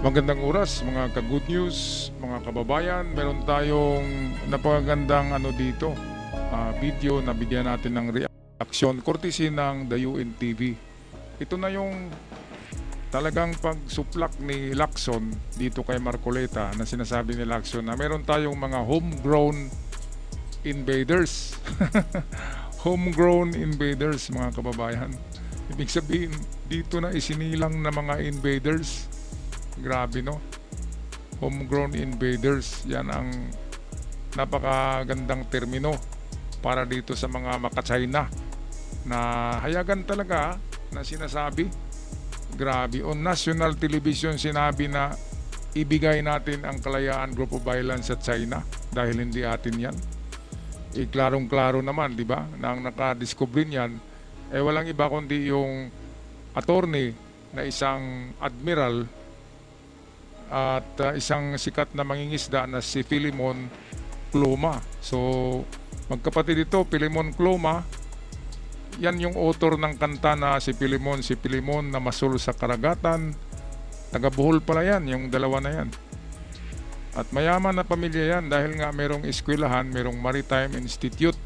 Magandang oras, mga ka-good news, mga kababayan. Meron tayong napakagandang dito, video na bigyan natin ng reaksyon courtesy ng the UNTV. Ito na yung talagang pagsuplak ni Lacson dito kay Marcoleta na sinasabi ni Lacson na meron tayong mga homegrown invaders. Homegrown invaders, mga kababayan. Ibig sabihin, dito na isinilang na mga invaders. Grabe, no? Homegrown invaders. Yan ang napakagandang termino para dito sa mga maka-China na hayagan talaga na sinasabi. Grabe. On national television sinabi na ibigay natin ang kalayaan group of violence sa China dahil hindi atin yan. Klarong-klaro naman, di ba? Na ang nakadiscover niyan walang iba kundi yung attorney na isang admiral at isang sikat na mangingisda na si Philemon Cloma. So, magkapatid ito, Philemon Cloma. Yan yung author ng kanta na si Philemon na masul sa karagatan. Taga Bohol pala yan, yung dalawa na yan. At mayaman na pamilya yan dahil nga merong eskwelahan, merong Maritime Institute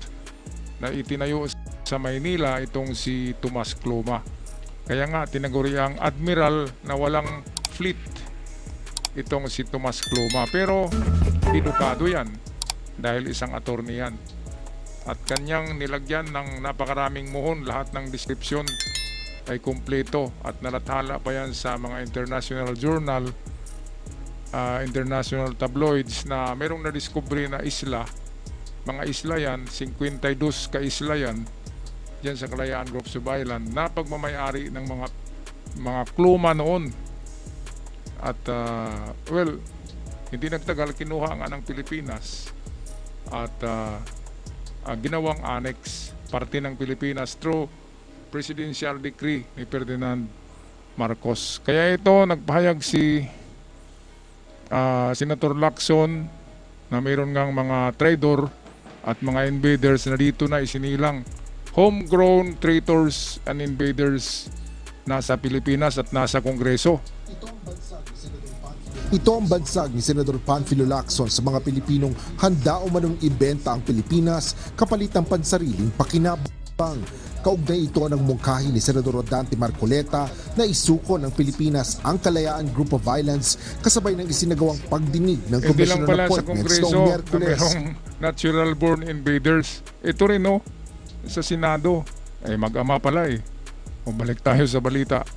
na itinayo sa Maynila itong si Tomas Cloma. Kaya nga tinaguri ang admiral na walang fleet itong si Tomas Cloma, pero edukado yan dahil isang attorney yan at kanyang nilagyan ng napakaraming muhon. Lahat ng description ay kumpleto at nalathala pa yan sa mga international journal, international tabloids na merong nadiskubre na isla. Mga isla yan, 52 ka isla yan dyan sa Kalayaan Group of Island na pagmamayari ng mga Cloma noon. At hindi nagtagal, kinuha nga ng Pilipinas at ginawang annex, parte ng Pilipinas through presidential decree ni Ferdinand Marcos. Kaya ito, nagpahayag si Senator Lacson na mayroon ngang mga traidor at mga invaders na dito na isinilang. Homegrown traitors and invaders nasa Pilipinas at nasa Kongreso. Ito ang bansag ni Senador Panfilo Lacson sa mga Pilipinong handa umanong ibenta ang Pilipinas kapalit ng pansariling pakinabang. Kaugnay ito ng mungkahi ni Senador Rodante Marcoleta na isuko ng Pilipinas ang Kalayaan Group of Violence kasabay ng isinagawang pagdinig ng Commission on Appointments noong Miyerkules. Natural born invaders. Ito rin sa Senado. Mag-ama pala Bumalik tayo sa balita.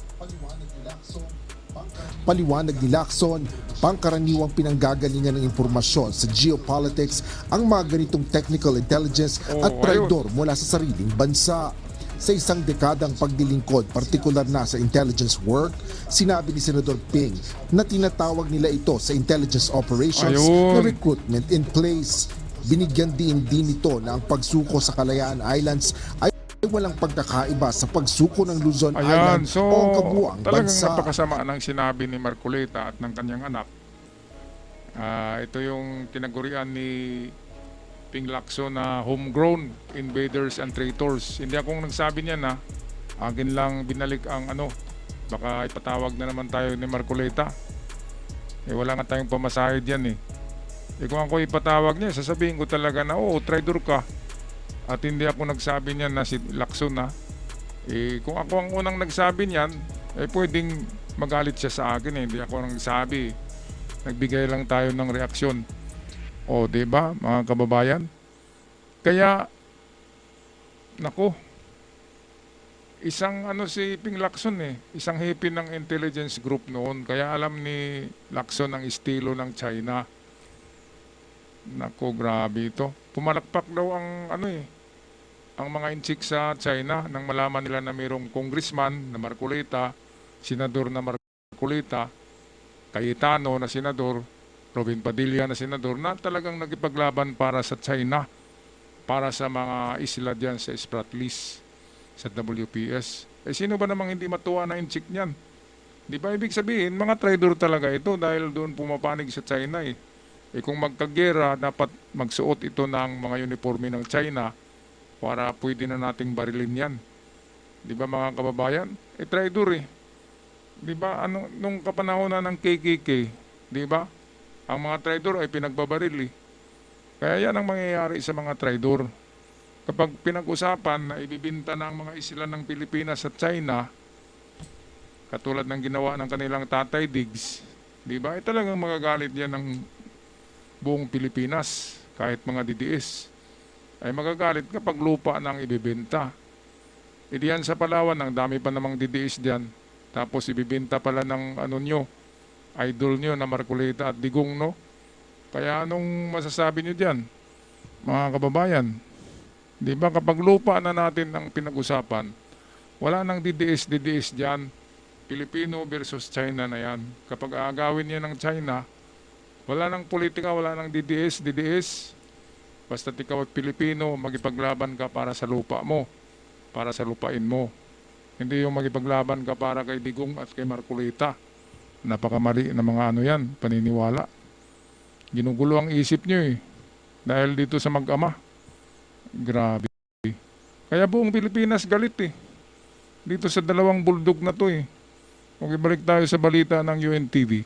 Paliwanag ni Lacson, pangkaraniwang pinanggagalingan ng impormasyon sa geopolitics ang mga ganitong technical intelligence at traidor mula sa sariling bansa. Sa isang dekadang pagdilingkod, partikular na sa intelligence work, sinabi ni Senador Ping na tinatawag nila ito sa intelligence operations na recruitment in place. Binigyan din nito na ang pagsuko sa Kalayaan Islands ay walang pagkakaiba sa pagsuko ng Luzon Island o ang kabuuang bansa. Talagang napakasama ng sinabi ni Marcoleta at ng kanyang anak. Ito yung tinagurian ni Ping Lacson na homegrown invaders and traitors. Hindi akong nagsabi niyan na akin lang binalik ang baka ipatawag na naman tayo ni Marcoleta. Wala nga tayong pamasahe diyan kung ako ipatawag niya, sasabihin ko talaga na traitor ka. At hindi ako nagsabi niyan na si Lacson kung ako ang unang nagsabi niyan, pwedeng magalit siya sa akin Hindi ako nagsabi. Nagbigay lang tayo ng reaksyon. Diba, mga kababayan? Kaya, isang si Ping Lacson isang hippie ng intelligence group noon. Kaya alam ni Lacson ang estilo ng China. Grabe ito. Pumalakpak daw ang ang mga inchik sa China nang malaman nila na mayroong congressman na Marcoleta, senador na Marcoleta, Cayetano na senador, Robin Padilla na senador na talagang nagipaglaban para sa China, para sa mga isla diyan sa Spratlys, sa WPS. Sino ba namang hindi matuwa na inchik niyan? Di ba ibig sabihin, mga traidor talaga ito dahil doon pumapanig sa China kung magkagera, dapat magsuot ito ng mga uniforme ng China para pwede na nating barilin yan. Di ba mga kababayan? Traidor Di ba, nung kapanahonan ng KKK, di ba? Ang mga traidor ay pinagbabaril eh. Kaya yan ang mangyayari sa mga traidor. Kapag pinag-usapan na ibibinta ng mga isla ng Pilipinas sa China, katulad ng ginawa ng kanilang Tatay Diggs, di ba? Ay talagang magagalit yan ng buong Pilipinas, kahit mga DDS. Ay magagalit kapag lupa nang ibibenta. E diyan sa Palawan, ang dami pa namang DDS diyan. Tapos ibibenta pala ng idol nyo na Marcoleta at Digong, no? Kaya anong masasabi nyo diyan, mga kababayan? Di ba kapag lupa na natin ang pinag-usapan, wala nang DDS diyan. Pilipino versus China na yan. Kapag aagawin niya ng China, wala nang politika, wala nang DDS. Basta ikaw ay Pilipino, magipaglaban ka para sa lupa mo, para sa lupain mo. Hindi yung magipaglaban ka para kay Digong at kay Marcoleta. Napakamali na mga yan, paniniwala. Ginugulo ang isip nyo eh. Dahil dito sa mag-ama. Grabe. Kaya buong Pilipinas galit eh. Dito sa dalawang bulldog na to eh. Kung ibalik tayo sa balita ng UNTV.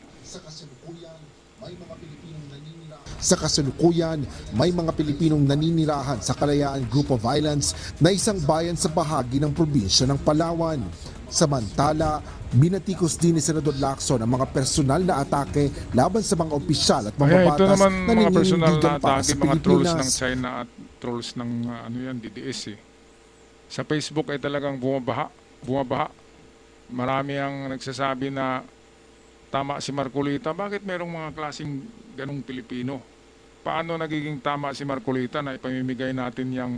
Sa kasalukuyan, may mga Pilipinong naninirahan sa Kalayaan Group of Islands na isang bayan sa bahagi ng probinsya ng Palawan. Samantala, binatikos din ni Senador Lacson ang mga personal na atake laban sa mga opisyal at Kaya ito mambabatas naman na mga personal naninindigan na para atake, sa mga trolls ng Pilipinas. China at trolls ng DDS eh. Sa Facebook ay talagang bumabaha. Marami ang nagsasabi na tama si Marcoleta. Bakit merong mga klaseng ganong Pilipino? Paano nagiging tama si Marcoleta na ipamimigay natin yung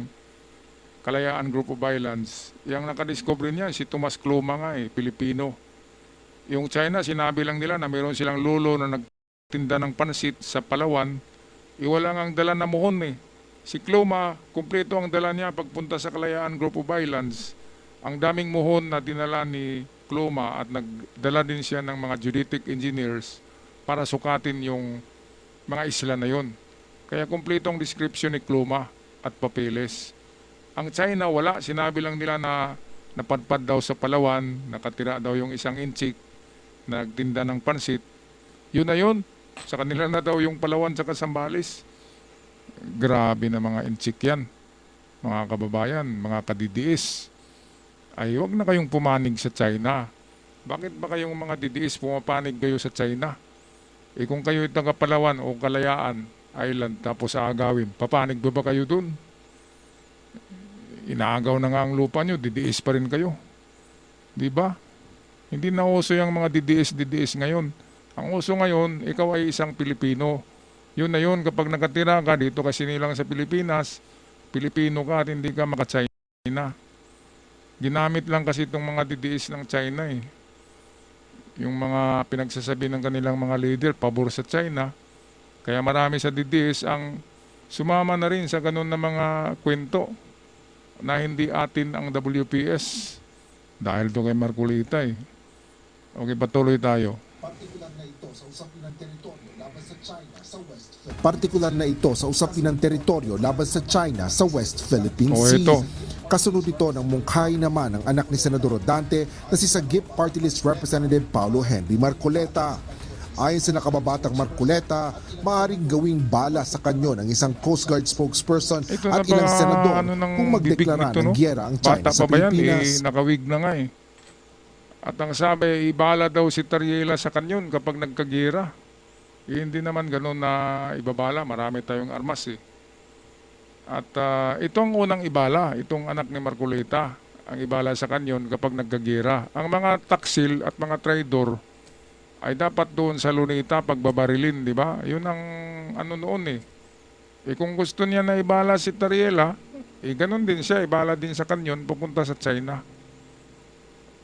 Kalayaan Group of Islands? Yung nakadiscover niya, si Tomas Kluma nga eh, Pilipino. Yung China, sinabi lang nila na meron silang lolo na nagtinda ng pansit sa Palawan. Iwala nga ang dala na muhon eh. Si Kluma, kumpleto ang dala niya pagpunta sa Kalayaan Group of Islands. Ang daming muhon na dinala ni Kluma at nagdala din siya ng mga geodetic engineers para sukatin yung mga isla na yon. Kaya kumpleto ang description ni Kluma at papeles. Ang China wala, sinabi lang nila na napadpad daw sa Palawan, nakatira daw yung isang inchik, nagtinda ng pansit. Yun na yun, sa kanila na daw yung Palawan sa Sambales. Grabe na mga inchik yan, mga kababayan, mga kadidiis. Ay wag na kayong pumanig sa China. Bakit ba kayong mga DDS pumapanig kayo sa China? Eh kung kayo ay taga Palawan o Kalayaan Island tapos aagawin, papanig ba kayo dun? Inaagaw na nga ang lupa nyo, DDS pa rin kayo. Di ba? Hindi na uso yung mga DDS ngayon. Ang uso ngayon, ikaw ay isang Pilipino. Yun na yun, kapag nakatira ka dito kasi nilang sa Pilipinas, Pilipino ka at hindi ka maka-China. Ginamit lang kasi itong mga DDS ng China eh. Yung mga pinagsasabi ng kanilang mga leader, pabor sa China. Kaya marami sa DDS ang sumama na rin sa ganun na mga kwento na hindi atin ang WPS. Dahil to kay Marcoleta eh. Okay, patuloy tayo. Partikular na ito sa usapin ng teritoryo laban sa China sa West. Partikular na ito sa usapin ng teritoryo laban sa China sa West Philippine Sea. Ito. Kasunod ito ng mungkahi naman ng anak ni Senador Rodante na si Sagip Party List Representative Paulo Henry Marcoleta. Ayon sa nakababatang Marcoleta, maaaring gawing bala sa kanyo ng isang Coast Guard spokesperson Ito at na ba, ilang senador ng kung magdeklara bibig nito, ng no? gyera ang China Bata sa pa ba yan? Pilipinas. Nakawig na nga eh. At ang sabi, ibala daw si Tariela sa kanyon kapag nagkagira. Hindi naman ganun na ibabala. Marami tayong armas eh. At itong unang ibala, itong anak ni Marcoleta, ang ibala sa kanyon kapag nagkagira. Ang mga taksil at mga traidor ay dapat doon sa Luneta pagbabarilin, di ba? Yun ang noon eh. Eh kung gusto niya na ibala si Tariela, eh ganun din siya, ibala din sa kanyon pupunta sa China.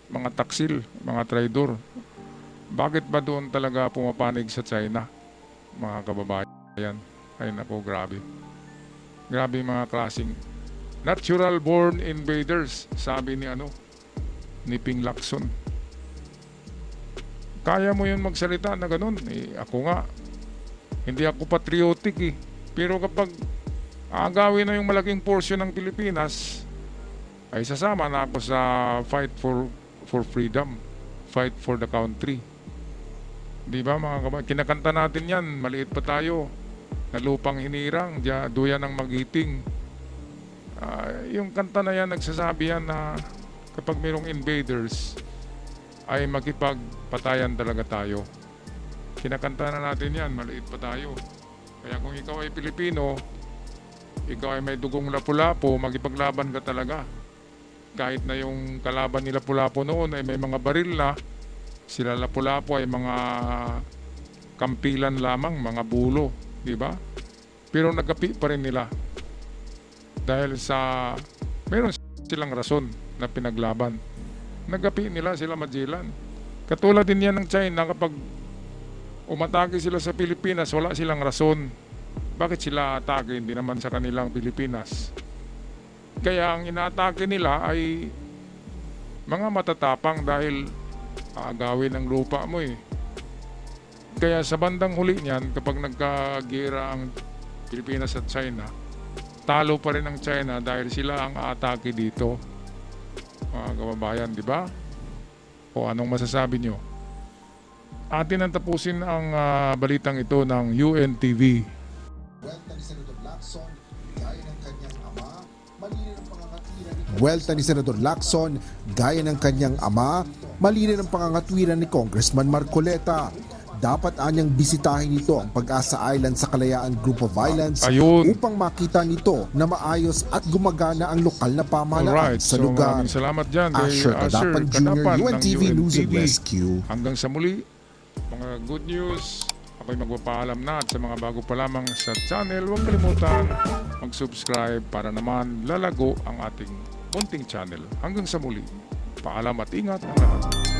Mga taksil, mga traidor. Bakit ba doon talaga pumapanig sa China? Mga kababayan. Ay nako, grabe. Grabe mga klaseng natural born invaders, sabi ni Ping Lacson. Kaya mo yun magsalita na ganun. Eh, ako nga, hindi ako patriotic eh. Pero kapag aagawin na yung malaking portion ng Pilipinas, ay sasama na ako sa fight for freedom, fight for the country. Di ba mga kababayan? Kinakanta natin yan, maliit pa tayo. Na lupang hinirang, duyan ng magiting. Yung kanta na yan, nagsasabi yan na kapag mayroong invaders, ay makipagpatayan talaga tayo. Kinakanta na natin yan, maliit pa tayo. Kaya kung ikaw ay Pilipino, ikaw ay may dugong Lapu-Lapu, magipaglaban ka talaga. Kahit na yung kalaban ni Lapu-Lapu noon ay may mga baril na, sila Lapu-Lapu ay mga kampilan lamang, mga bulo, di ba? Pero nagapi pa rin nila. Dahil sa meron silang rason na pinaglaban. Nagapi nila sila Magellan. Katulad din yan ng China, kapag umatake sila sa Pilipinas, wala silang rason. Bakit sila atake? Hindi naman sa kanilang Pilipinas. Kaya ang inaatake nila ay mga matatapang dahil aagawin ang lupa mo eh. Kaya sa bandang huli niyan, kapag nagkagera ang Pilipinas at China, talo pa rin ang China dahil sila ang aatake dito. Mga kababayan, di ba? O anong masasabi nyo? Atin ang tapusin ang balitang ito ng UNTV. Buwelta ni Senador Lacson, gaya ng kanyang ama, malinaw ang pangangatwiran ni Congressman Marcoleta. Dapat anyang bisitahin nito ang Pag-asa Island sa Kalayaan Group of Violence upang makita nito na maayos at gumagana ang lokal na pamahalaan sa lugar. Maraming salamat dyan kay Asher Kadapan Jr., ng UNTV News and Rescue. Hanggang sa muli, mga good news. Ako'y magpapaalam na at sa mga bago pa lamang sa channel, huwag kalimutan mag-subscribe para naman lalago ang ating munting channel. Hanggang sa muli, paalam at ingat ang lahat.